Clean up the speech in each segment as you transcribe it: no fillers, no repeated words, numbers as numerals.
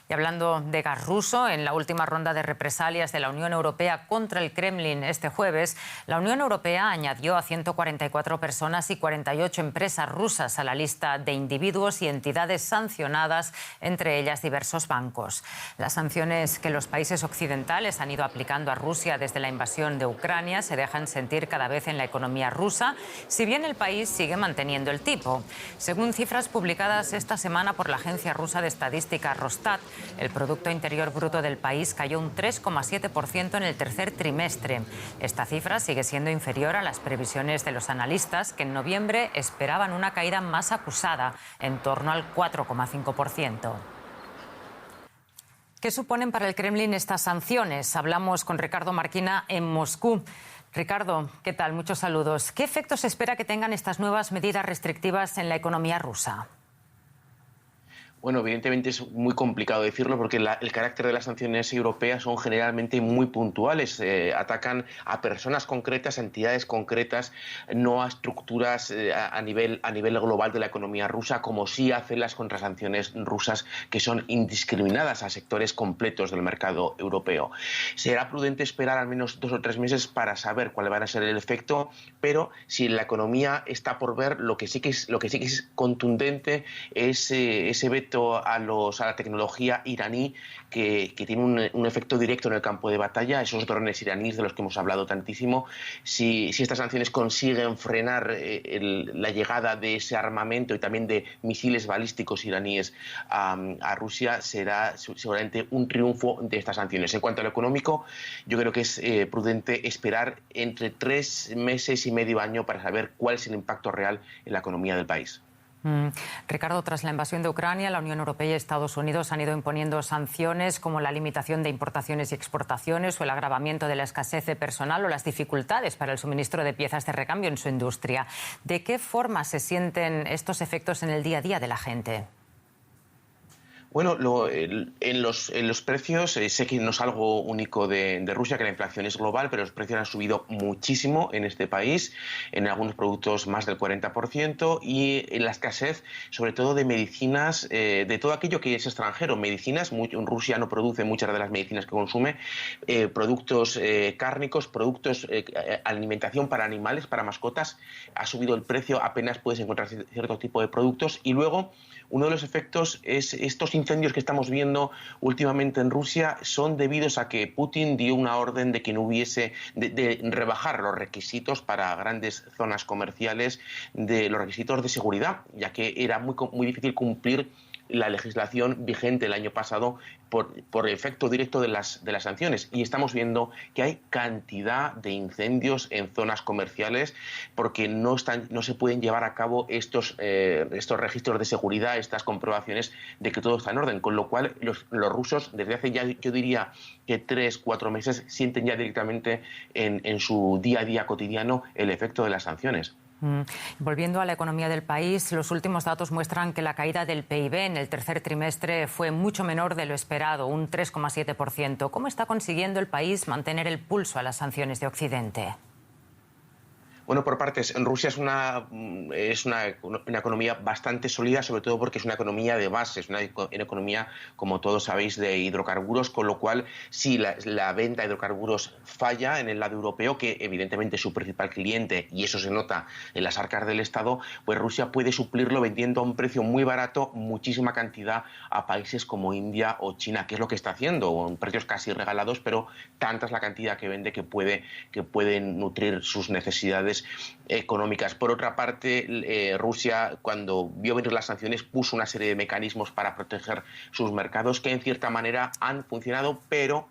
Y hablando de gas ruso, en la última ronda de represalias de la Unión Europea contra el Kremlin este jueves, la Unión Europea añadió a 144 personas y 48 empresas rusas a la lista de individuos y entidades sancionadas, entre ellas diversos bancos. Las sanciones que los países occidentales han ido aplicando a Rusia desde la invasión de Ucrania se dejan sentir cada vez en la economía rusa, si bien el país sigue manteniendo el tipo. Según cifras publicadas esta semana por la agencia rusa de estadística Rosstat, el Producto Interior Bruto del país cayó un 3,7% en el tercer trimestre. Esta cifra sigue siendo inferior a las previsiones de los analistas, que en noviembre esperaban una caída más acusada, en torno al 4,5%. ¿Qué suponen para el Kremlin estas sanciones? Hablamos con Ricardo Marquina en Moscú. Ricardo, ¿qué tal? Muchos saludos. ¿Qué efectos espera que tengan estas nuevas medidas restrictivas en la economía rusa? Bueno, evidentemente es muy complicado decirlo porque el carácter de las sanciones europeas son generalmente muy puntuales. Atacan a personas concretas, a entidades concretas, no a estructuras a nivel global de la economía rusa, como sí hacen las contrasanciones rusas, que son indiscriminadas a sectores completos del mercado europeo. Será prudente esperar al menos 2 o 3 meses para saber cuál va a ser el efecto, pero si la economía está por ver, lo que sí que es contundente es ese veto a la tecnología iraní que tiene un efecto directo en el campo de batalla, esos drones iraníes de los que hemos hablado tantísimo. Si estas sanciones consiguen frenar la llegada de ese armamento y también de misiles balísticos iraníes a Rusia, será seguramente un triunfo de estas sanciones. En cuanto a lo económico, yo creo que es prudente esperar entre 3 meses y medio año para saber cuál es el impacto real en la economía del país. Ricardo, tras la invasión de Ucrania, la Unión Europea y Estados Unidos han ido imponiendo sanciones como la limitación de importaciones y exportaciones o el agravamiento de la escasez de personal o las dificultades para el suministro de piezas de recambio en su industria. ¿De qué forma se sienten estos efectos en el día a día de la gente? Bueno, en los precios, sé que no es algo único de Rusia, que la inflación es global, pero los precios han subido muchísimo en este país, en algunos productos más del 40%, y en la escasez, sobre todo de medicinas, de todo aquello que es extranjero. Medicinas, Rusia no produce muchas de las medicinas que consume, productos cárnicos, productos, alimentación para animales, para mascotas, ha subido el precio, apenas puedes encontrar cierto tipo de productos, y luego uno de los efectos es estos incendios que estamos viendo últimamente en Rusia son debidos a que Putin dio una orden de que no hubiese, de rebajar los requisitos para grandes zonas comerciales, de los requisitos de seguridad, ya que era muy difícil cumplir la legislación vigente el año pasado por efecto directo de las sanciones. Y estamos viendo que hay cantidad de incendios en zonas comerciales porque no se pueden llevar a cabo estos registros de seguridad, estas comprobaciones de que todo está en orden. Con lo cual los rusos desde hace ya, yo diría que 3 o 4 meses, sienten ya directamente en su día a día cotidiano el efecto de las sanciones. Volviendo a la economía del país, los últimos datos muestran que la caída del PIB en el tercer trimestre fue mucho menor de lo esperado, un 3,7%. ¿Cómo está consiguiendo el país mantener el pulso a las sanciones de Occidente? Bueno, por partes. En Rusia es una economía bastante sólida, sobre todo porque es una economía de base, es una economía, como todos sabéis, de hidrocarburos, con lo cual si la venta de hidrocarburos falla en el lado europeo, que evidentemente es su principal cliente, y eso se nota en las arcas del Estado, pues Rusia puede suplirlo vendiendo a un precio muy barato muchísima cantidad a países como India o China, que es lo que está haciendo, en precios casi regalados, pero tanta es la cantidad que vende que pueden nutrir sus necesidades económicas. Por otra parte, Rusia, cuando vio venir las sanciones, puso una serie de mecanismos para proteger sus mercados que en cierta manera han funcionado, pero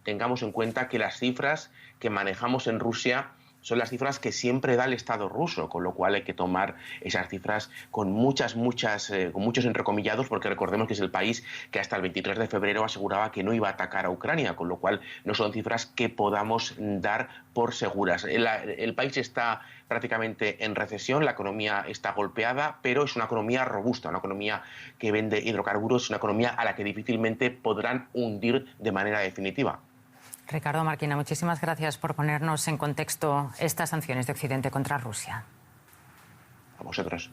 tengamos en cuenta que las cifras que manejamos en Rusia son las cifras que siempre da el Estado ruso, con lo cual hay que tomar esas cifras con muchos entrecomillados, porque recordemos que es el país que hasta el 23 de febrero aseguraba que no iba a atacar a Ucrania, con lo cual no son cifras que podamos dar por seguras. El país está prácticamente en recesión, la economía está golpeada, pero es una economía robusta, una economía que vende hidrocarburos, una economía a la que difícilmente podrán hundir de manera definitiva. Ricardo Marquina, muchísimas gracias por ponernos en contexto estas sanciones de Occidente contra Rusia. A vosotros.